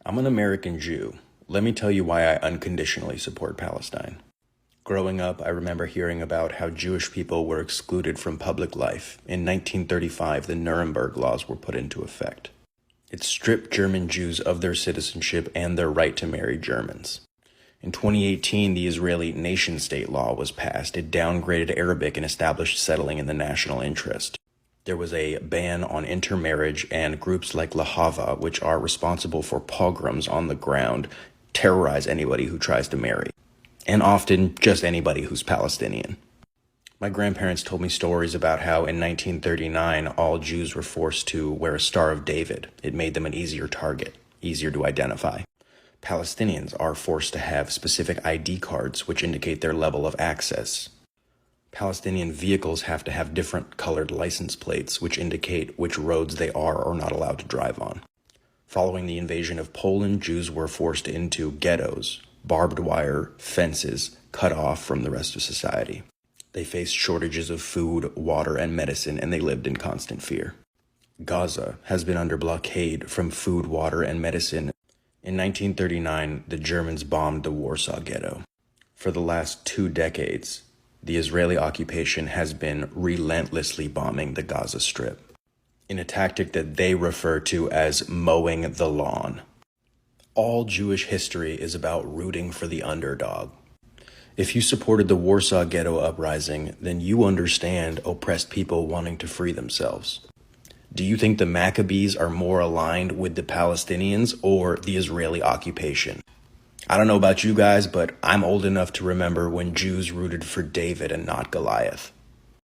I'm an American Jew. Let me tell you why I unconditionally support Palestine. Growing up, I remember hearing about how Jewish people were excluded from public life. In 1935, the Nuremberg laws were put into effect. It stripped German Jews of their citizenship and their right to marry Germans. In 2018, the Israeli nation-state law was passed. It downgraded Arabic and established settling in the national interest. There was a ban on intermarriage, and groups like Lahava, which are responsible for pogroms on the ground, terrorize anybody who tries to marry, and often just anybody who's Palestinian. My grandparents told me stories about how in 1939 all Jews were forced to wear a Star of David. It made them an easier target, easier to identify. Palestinians are forced to have specific ID cards which indicate their level of access. Palestinian vehicles have to have different colored license plates which indicate which roads they are or not allowed to drive on. Following the invasion of Poland, Jews were forced into ghettos, barbed wire, fences, cut off from the rest of society. They faced shortages of food, water, and medicine, and they lived in constant fear. Gaza has been under blockade from food, water, and medicine. In 1939, the Germans bombed the Warsaw Ghetto. For the last 2 decades, the Israeli occupation has been relentlessly bombing the Gaza Strip, in a tactic that they refer to as mowing the lawn. All Jewish history is about rooting for the underdog. If you supported the Warsaw Ghetto uprising, then you understand oppressed people wanting to free themselves. Do you think the Maccabees are more aligned with the Palestinians or the Israeli occupation? I don't know about you guys, but I'm old enough to remember when Jews rooted for David and not Goliath.